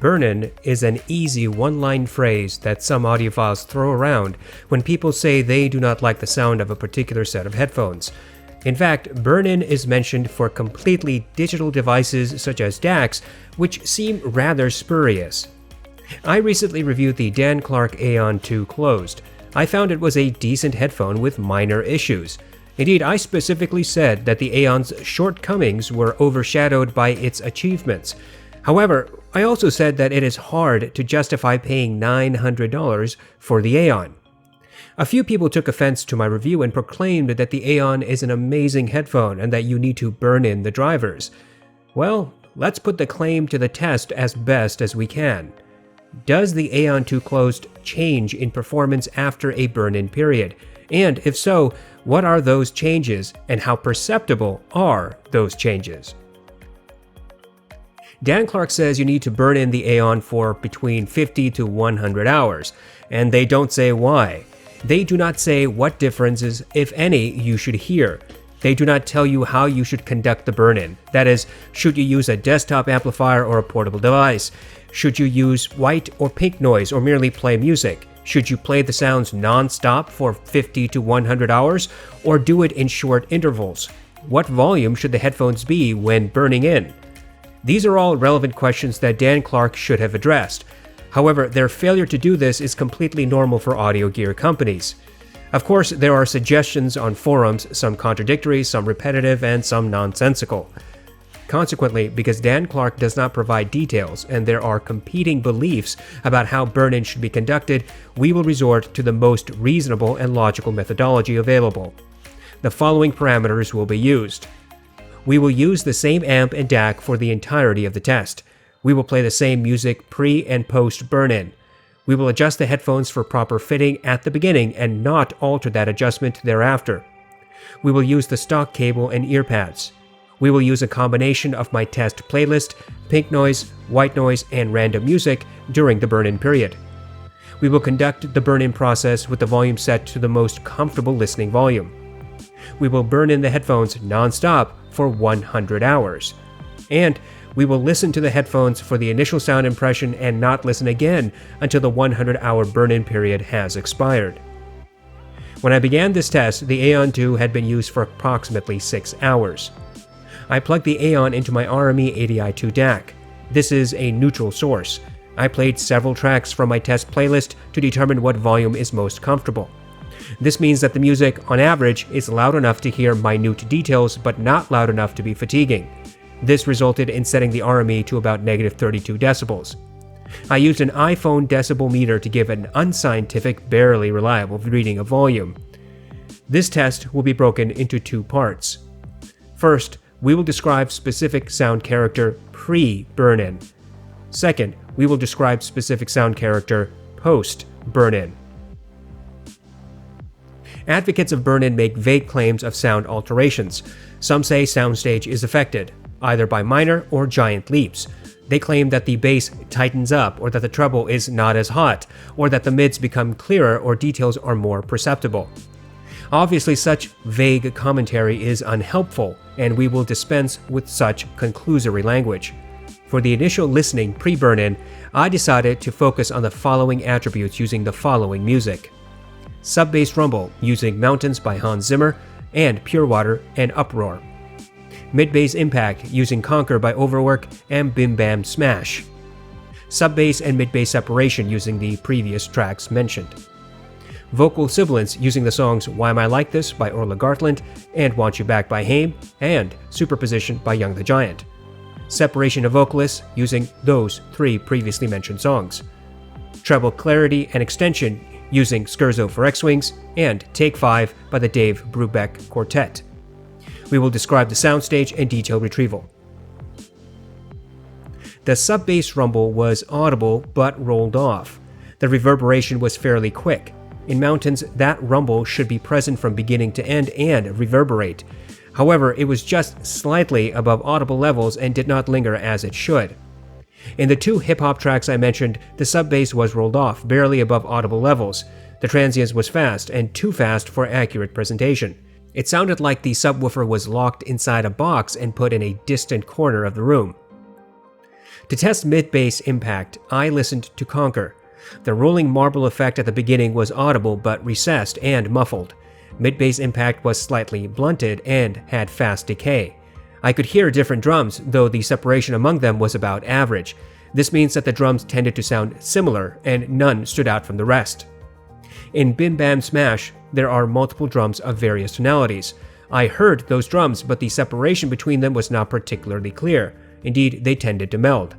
Burn-in is an easy one-line phrase that some audiophiles throw around when people say they do not like the sound of a particular set of headphones. In fact, burn-in is mentioned for completely digital devices such as DACs, which seem rather spurious. I recently reviewed the Dan Clark Aeon 2 Closed. I found it was a decent headphone with minor issues. Indeed, I specifically said that the Aeon's shortcomings were overshadowed by its achievements. However, I also said that it is hard to justify paying $900 for the Aeon. A few people took offense to my review and proclaimed that the Aeon is an amazing headphone and that you need to burn in the drivers. Well, let's put the claim to the test as best as we can. Does the Aeon 2 Closed change in performance after a burn-in period? And if so, what are those changes and how perceptible are those changes? Dan Clark says you need to burn in the Aeon for between 50 to 100 hours, and they don't say why. They do not say what differences, if any, you should hear. They do not tell you how you should conduct the burn-in. That is, should you use a desktop amplifier or a portable device? Should you use white or pink noise or merely play music? Should you play the sounds non-stop for 50 to 100 hours or do it in short intervals? What volume should the headphones be when burning in? These are all relevant questions that Dan Clark should have addressed. However, their failure to do this is completely normal for audio gear companies. Of course, there are suggestions on forums, some contradictory, some repetitive, and some nonsensical. Consequently, because Dan Clark does not provide details and there are competing beliefs about how burn-in should be conducted, we will resort to the most reasonable and logical methodology available. The following parameters will be used. We will use the same amp and DAC for the entirety of the test. We will play the same music pre- and post-burn-in. We will adjust the headphones for proper fitting at the beginning and not alter that adjustment thereafter. We will use the stock cable and ear pads. We will use a combination of my test playlist, pink noise, white noise, and random music during the burn-in period. We will conduct the burn-in process with the volume set to the most comfortable listening volume. We will burn in the headphones non-stop for 100 hours. And we will listen to the headphones for the initial sound impression and not listen again until the 100-hour burn-in period has expired. When I began this test, the Aeon 2 had been used for approximately 6 hours. I plugged the Aeon into my RME ADI2 DAC. This is a neutral source. I played several tracks from my test playlist to determine what volume is most comfortable. This means that the music, on average, is loud enough to hear minute details but not loud enough to be fatiguing. This resulted in setting the RME to about -32 decibels. I used an iPhone decibel meter to give an unscientific, barely reliable reading of volume. This test will be broken into 2 parts. First, we will describe specific sound character pre-burn-in. Second, we will describe specific sound character post-burn-in. Advocates of burn-in make vague claims of sound alterations. Some say soundstage is affected, either by minor or giant leaps. They claim that the bass tightens up, or that the treble is not as hot, or that the mids become clearer or details are more perceptible. Obviously, such vague commentary is unhelpful, and we will dispense with such conclusory language. For the initial listening pre-burn-in, I decided to focus on the following attributes using the following music. Sub-bass rumble using Mountains by Hans Zimmer, and Pure Water and Uproar. Mid-bass impact using Conquer by Overwork and Bim Bam Smash. Sub-bass and mid-bass separation using the previous tracks mentioned. Vocal sibilance using the songs Why Am I Like This by Orla Gartland and Want You Back by Haim and Superposition by Young the Giant. Separation of vocalists using those 3 previously mentioned songs. Treble clarity and extension using Scherzo for X-Wings and Take 5 by the Dave Brubeck Quartet. We will describe the soundstage and detail retrieval. The sub-bass rumble was audible but rolled off. The reverberation was fairly quick. In Mountains, that rumble should be present from beginning to end and reverberate. However, it was just slightly above audible levels and did not linger as it should. In the 2 hip-hop tracks I mentioned, the sub-bass was rolled off, barely above audible levels. The transients was fast, and too fast for accurate presentation. It sounded like the subwoofer was locked inside a box and put in a distant corner of the room. To test mid-bass impact, I listened to Conquer. The rolling marble effect at the beginning was audible but recessed and muffled. Mid-bass impact was slightly blunted and had fast decay. I could hear different drums, though the separation among them was about average. This means that the drums tended to sound similar and none stood out from the rest. In Bim Bam Smash, there are multiple drums of various tonalities. I heard those drums, but the separation between them was not particularly clear. Indeed, they tended to meld.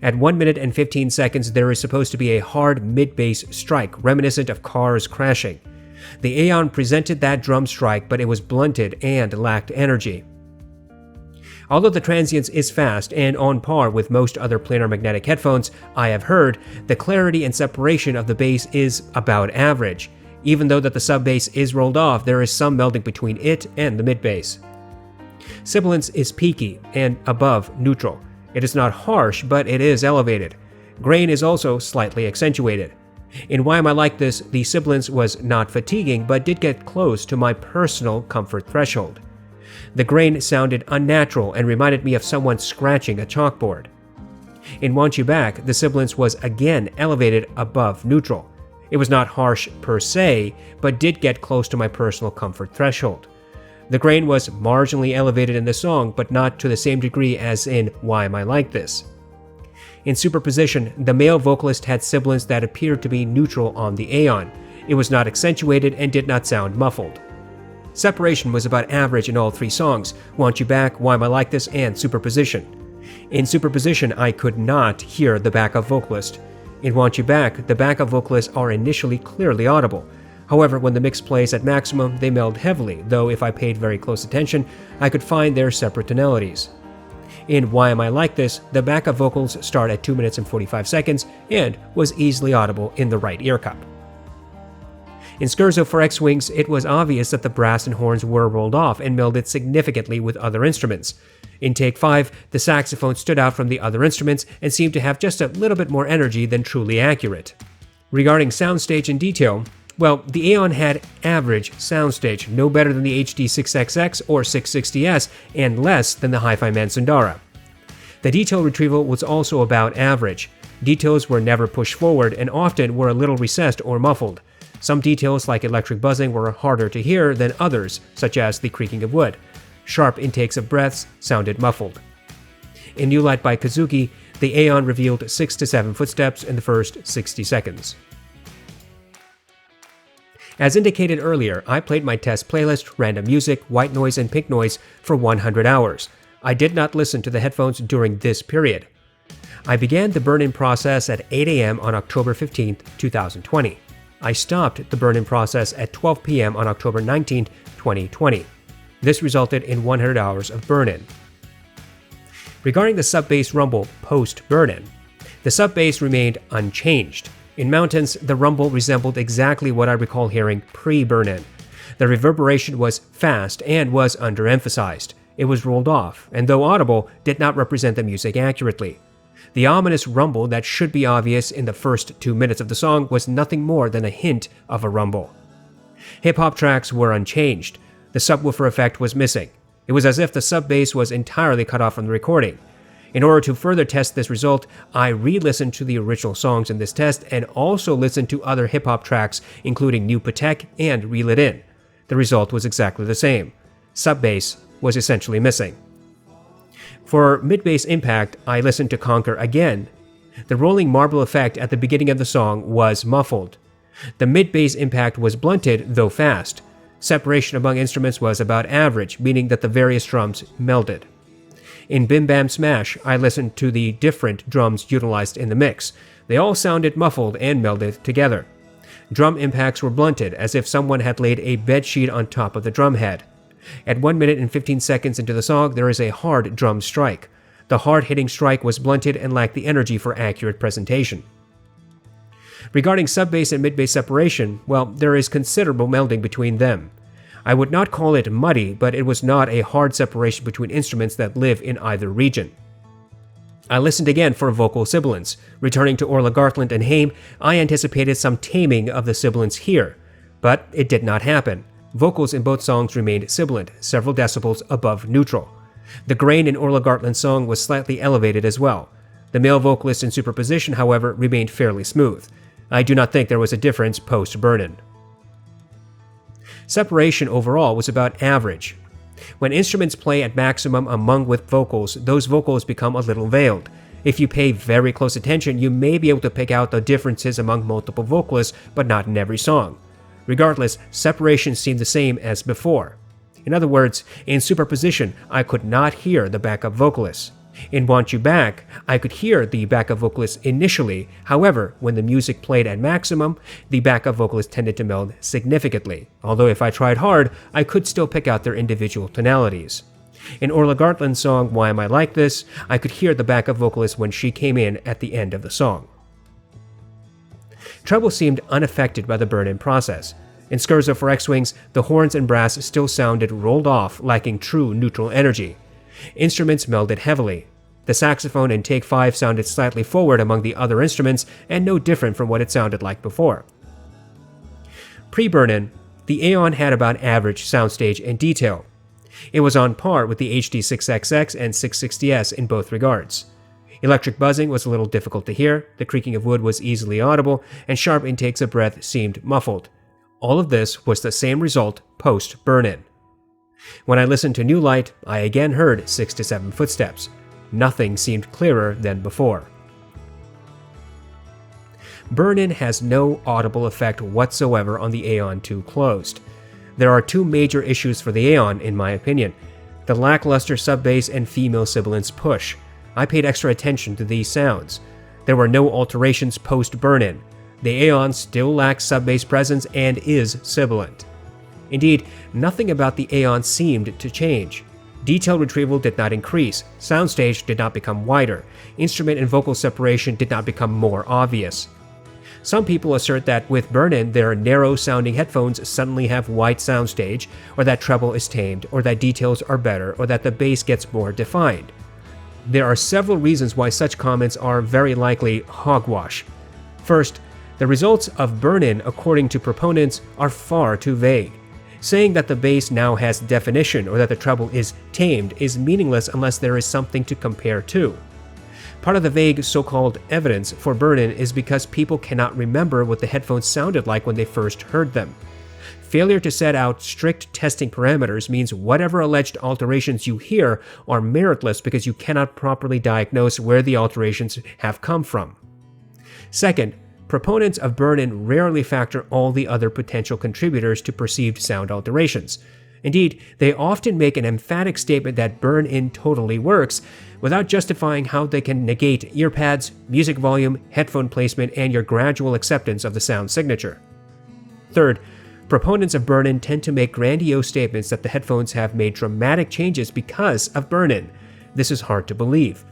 At 1 minute and 15 seconds, there is supposed to be a hard mid-bass strike reminiscent of cars crashing. The Aeon presented that drum strike, but it was blunted and lacked energy. Although the transients is fast and on par with most other planar magnetic headphones I have heard, the clarity and separation of the bass is about average. Even though that the sub-bass is rolled off, there is some melding between it and the mid-bass. Sibilance is peaky and above neutral. It is not harsh, but it is elevated. Grain is also slightly accentuated. In Why Am I Like This, the sibilance was not fatiguing, but did get close to my personal comfort threshold. The grain sounded unnatural and reminded me of someone scratching a chalkboard. In Want You Back, the sibilance was again elevated above neutral. It was not harsh per se, but did get close to my personal comfort threshold. The grain was marginally elevated in the song, but not to the same degree as in Why Am I Like This. In Superposition, the male vocalist had sibilance that appeared to be neutral on the Aeon. It was not accentuated and did not sound muffled. Separation was about average in all three songs, Want You Back, Why Am I Like This, and Superposition. In Superposition, I could not hear the backup vocalist. In Want You Back, the backup vocalists are initially clearly audible. However, when the mix plays at maximum, they meld heavily, though if I paid very close attention, I could find their separate tonalities. In Why Am I Like This, the backup vocals start at 2 minutes and 45 seconds and was easily audible in the right ear cup. In Scherzo for X-Wings, it was obvious that the brass and horns were rolled off and melded significantly with other instruments. In Take 5, the saxophone stood out from the other instruments and seemed to have just a little bit more energy than truly accurate. Regarding soundstage and detail, well, the Aeon had average soundstage, no better than the HD6XX or 660S, and less than the Hi-Fi Man Sundara. The detail retrieval was also about average. Details were never pushed forward and often were a little recessed or muffled. Some details like electric buzzing were harder to hear than others, such as the creaking of wood. Sharp intakes of breaths sounded muffled. In New Light by Kazuki, the Aeon revealed 6 to 7 footsteps in the first 60 seconds. As indicated earlier, I played my test playlist, Random Music, White Noise, and Pink Noise for 100 hours. I did not listen to the headphones during this period. I began the burn-in process at 8 a.m. on October 15, 2020. I stopped the burn-in process at 12 p.m. on October 19, 2020. This resulted in 100 hours of burn-in. Regarding the sub-bass rumble post-burn-in, the sub-bass remained unchanged. In Mountains, the rumble resembled exactly what I recall hearing pre-burn-in. The reverberation was fast and was underemphasized. It was rolled off, and though audible, did not represent the music accurately. The ominous rumble that should be obvious in the first 2 minutes of the song was nothing more than a hint of a rumble. Hip-hop tracks were unchanged. The subwoofer effect was missing. It was as if the sub-bass was entirely cut off from the recording. In order to further test this result, I re-listened to the original songs in this test and also listened to other hip-hop tracks, including New Patek and Reel It In. The result was exactly the same. Sub-bass was essentially missing. For mid-bass impact, I listened to Conquer again. The rolling marble effect at the beginning of the song was muffled. The mid-bass impact was blunted, though fast. Separation among instruments was about average, meaning that the various drums melded. In Bim Bam Smash, I listened to the different drums utilized in the mix. They all sounded muffled and melded together. Drum impacts were blunted, as if someone had laid a bedsheet on top of the drum head. At 1 minute and 15 seconds into the song, there is a hard drum strike. The hard-hitting strike was blunted and lacked the energy for accurate presentation. Regarding sub-bass and mid-bass separation, well, there is considerable melding between them. I would not call it muddy, but it was not a hard separation between instruments that live in either region. I listened again for vocal sibilance. Returning to Orla Gartland and Haim, I anticipated some taming of the sibilance here, but it did not happen. Vocals in both songs remained sibilant, several decibels above neutral. The grain in Orla Gartland's song was slightly elevated as well. The male vocalist in superposition, however, remained fairly smooth. I do not think there was a difference post-burn-in. Separation overall was about average. When instruments play at maximum among with vocals, those vocals become a little veiled. If you pay very close attention, you may be able to pick out the differences among multiple vocalists, but not in every song. Regardless, separation seemed the same as before. In other words, in superposition, I could not hear the backup vocalist. In Want You Back, I could hear the backup vocalist initially. However, when the music played at maximum, the backup vocalist tended to meld significantly. Although if I tried hard, I could still pick out their individual tonalities. In Orla Gartland's song Why Am I Like This, I could hear the backup vocalist when she came in at the end of the song. Treble seemed unaffected by the burn-in process. In Scherzo for X-Wings, the horns and brass still sounded rolled off, lacking true neutral energy. Instruments melded heavily. The saxophone in Take 5 sounded slightly forward among the other instruments and no different from what it sounded like before. Pre-burn-in, the Aeon had about average soundstage and detail. It was on par with the HD6XX and 660S in both regards. Electric buzzing was a little difficult to hear, the creaking of wood was easily audible, and sharp intakes of breath seemed muffled. All of this was the same result post-burn-in. When I listened to New Light, I again heard 6 to 7 footsteps. Nothing seemed clearer than before. Burn-in has no audible effect whatsoever on the Aeon 2 closed. There are two major issues for the Aeon, in my opinion: the lackluster sub-bass and female sibilance push. I paid extra attention to these sounds. There were no alterations post-burn-in. The Aeon still lacks sub-bass presence and is sibilant. Indeed, nothing about the Aeon seemed to change. Detail retrieval did not increase, soundstage did not become wider, instrument and vocal separation did not become more obvious. Some people assert that with burn-in, their narrow-sounding headphones suddenly have wide soundstage, or that treble is tamed, or that details are better, or that the bass gets more defined. There are several reasons why such comments are very likely hogwash. First, the results of burn-in, according to proponents, are far too vague. Saying that the bass now has definition or that the treble is tamed is meaningless unless there is something to compare to. Part of the vague so-called evidence for burn-in is because people cannot remember what the headphones sounded like when they first heard them. Failure to set out strict testing parameters means whatever alleged alterations you hear are meritless because you cannot properly diagnose where the alterations have come from. Second, proponents of burn-in rarely factor all the other potential contributors to perceived sound alterations. Indeed, they often make an emphatic statement that burn-in totally works, without justifying how they can negate earpads, music volume, headphone placement, and your gradual acceptance of the sound signature. Third, proponents of burn-in tend to make grandiose statements that the headphones have made dramatic changes because of burn-in. This is hard to believe.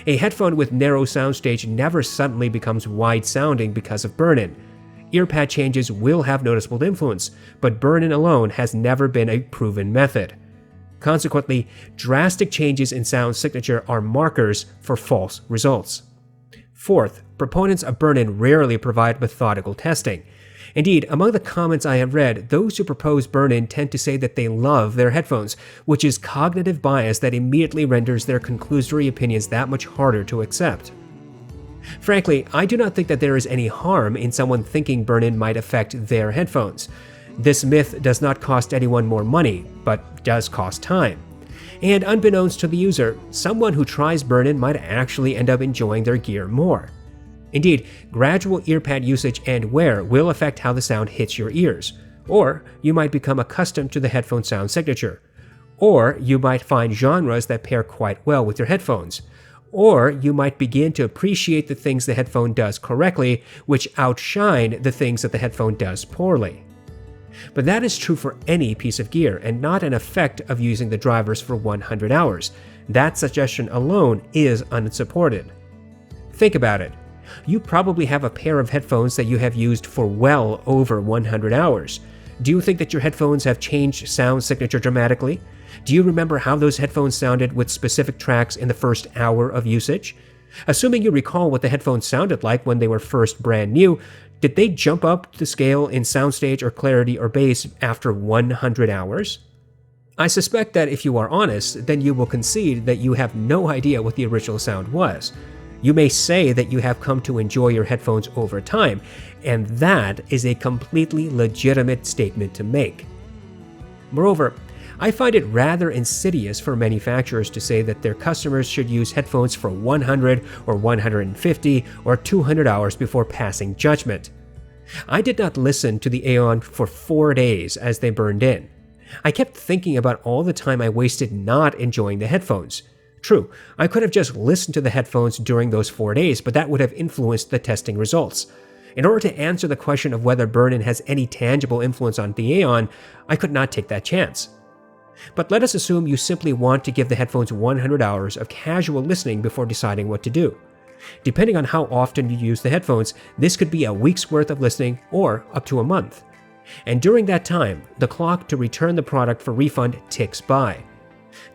A headphone with narrow soundstage never suddenly becomes wide-sounding because of burn-in. Earpad changes will have noticeable influence, but burn-in alone has never been a proven method. Consequently, drastic changes in sound signature are markers for false results. Fourth, proponents of burn-in rarely provide methodical testing. Indeed, among the comments I have read, those who propose burn-in tend to say that they love their headphones, which is cognitive bias that immediately renders their conclusory opinions that much harder to accept. Frankly, I do not think that there is any harm in someone thinking burn-in might affect their headphones. This myth does not cost anyone more money, but does cost time. And unbeknownst to the user, someone who tries burn-in might actually end up enjoying their gear more. Indeed, gradual earpad usage and wear will affect how the sound hits your ears, or you might become accustomed to the headphone sound signature, or you might find genres that pair quite well with your headphones, or you might begin to appreciate the things the headphone does correctly, which outshine the things that the headphone does poorly. But that is true for any piece of gear, and not an effect of using the drivers for 100 hours. That suggestion alone is unsupported. Think about it. You probably have a pair of headphones that you have used for well over 100 hours. Do you think that your headphones have changed sound signature dramatically? Do you remember how those headphones sounded with specific tracks in the first hour of usage? Assuming you recall what the headphones sounded like when they were first brand new, did they jump up the scale in soundstage or clarity or bass after 100 hours? I suspect that if you are honest, then you will concede that you have no idea what the original sound was. You may say that you have come to enjoy your headphones over time, and that is a completely legitimate statement to make. Moreover, I find it rather insidious for manufacturers to say that their customers should use headphones for 100 or 150 or 200 hours before passing judgment. I did not listen to the Aeon for 4 days as they burned in. I kept thinking about all the time I wasted not enjoying the headphones. True, I could have just listened to the headphones during those 4 days, but that would have influenced the testing results. In order to answer the question of whether burn-in has any tangible influence on the Aeon, I could not take that chance. But let us assume you simply want to give the headphones 100 hours of casual listening before deciding what to do. Depending on how often you use the headphones, this could be a week's worth of listening or up to a month. And during that time, the clock to return the product for refund ticks by.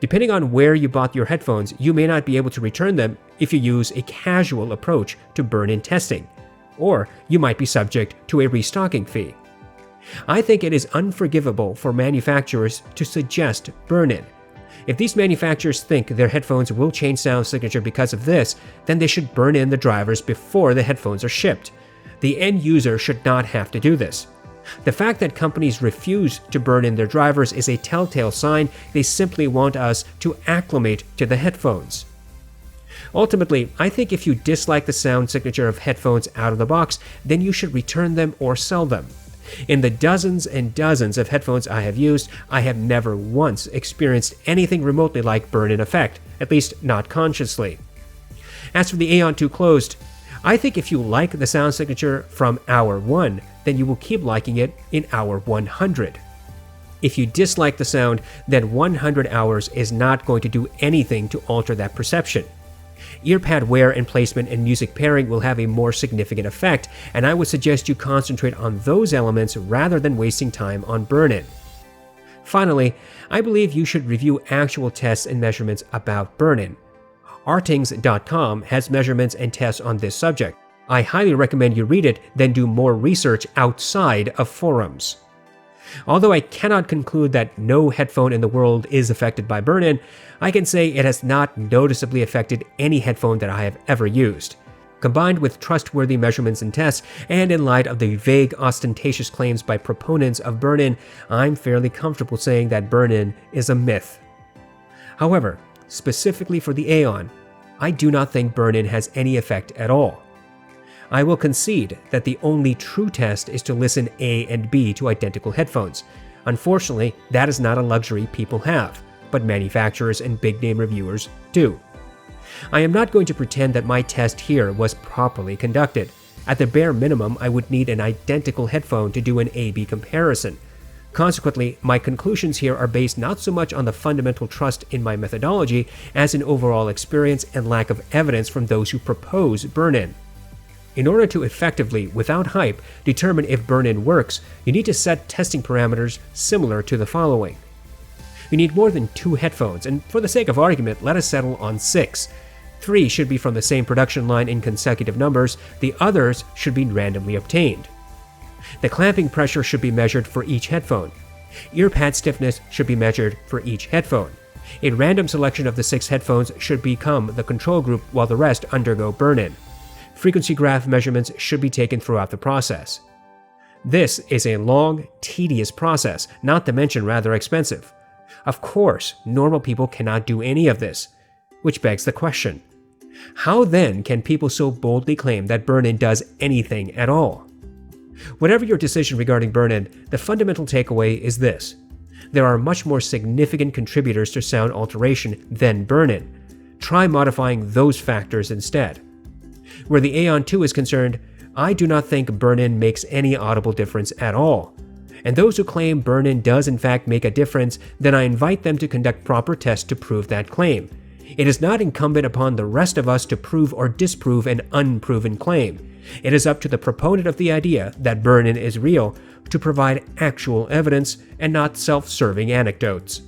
Depending on where you bought your headphones, you may not be able to return them if you use a casual approach to burn-in testing, or you might be subject to a restocking fee. I think it is unforgivable for manufacturers to suggest burn-in. If these manufacturers think their headphones will change sound signature because of this, then they should burn in the drivers before the headphones are shipped. The end user should not have to do this. The fact that companies refuse to burn in their drivers is a telltale sign they simply want us to acclimate to the headphones. Ultimately, I think if you dislike the sound signature of headphones out of the box, then you should return them or sell them. In the dozens and dozens of headphones I have used, I have never once experienced anything remotely like burn-in effect, at least not consciously. As for the Aeon 2 closed, I think if you like the sound signature from hour 1, then you will keep liking it in hour 100. If you dislike the sound, then 100 hours is not going to do anything to alter that perception. Earpad wear and placement and music pairing will have a more significant effect, and I would suggest you concentrate on those elements rather than wasting time on burn-in. Finally, I believe you should review actual tests and measurements about burn-in. Artings.com has measurements and tests on this subject. I highly recommend you read it, then do more research outside of forums. Although I cannot conclude that no headphone in the world is affected by burn-in, I can say it has not noticeably affected any headphone that I have ever used. Combined with trustworthy measurements and tests, and in light of the vague, ostentatious claims by proponents of burn-in, I'm fairly comfortable saying that burn-in is a myth. However, specifically for the Aeon, I do not think burn-in has any effect at all. I will concede that the only true test is to listen A and B to identical headphones. Unfortunately, that is not a luxury people have, but manufacturers and big-name reviewers do. I am not going to pretend that my test here was properly conducted. At the bare minimum, I would need an identical headphone to do an A-B comparison. Consequently, my conclusions here are based not so much on the fundamental trust in my methodology as in overall experience and lack of evidence from those who propose burn-in. In order to effectively, without hype, determine if burn-in works, you need to set testing parameters similar to the following. You need more than 2 headphones, and for the sake of argument, let us settle on 6. 3 should be from the same production line in consecutive numbers, the others should be randomly obtained. The clamping pressure should be measured for each headphone. Earpad stiffness should be measured for each headphone. A random selection of the 6 headphones should become the control group while the rest undergo burn-in. Frequency graph measurements should be taken throughout the process. This is a long, tedious process, not to mention rather expensive. Of course, normal people cannot do any of this, which begs the question, how then can people so boldly claim that burn-in does anything at all? Whatever your decision regarding burn-in, the fundamental takeaway is this. There are much more significant contributors to sound alteration than burn-in. Try modifying those factors instead. Where the Aeon 2 is concerned, I do not think burn-in makes any audible difference at all. And those who claim burn-in does in fact make a difference, then I invite them to conduct proper tests to prove that claim. It is not incumbent upon the rest of us to prove or disprove an unproven claim. It is up to the proponent of the idea that burn-in is real to provide actual evidence and not self-serving anecdotes.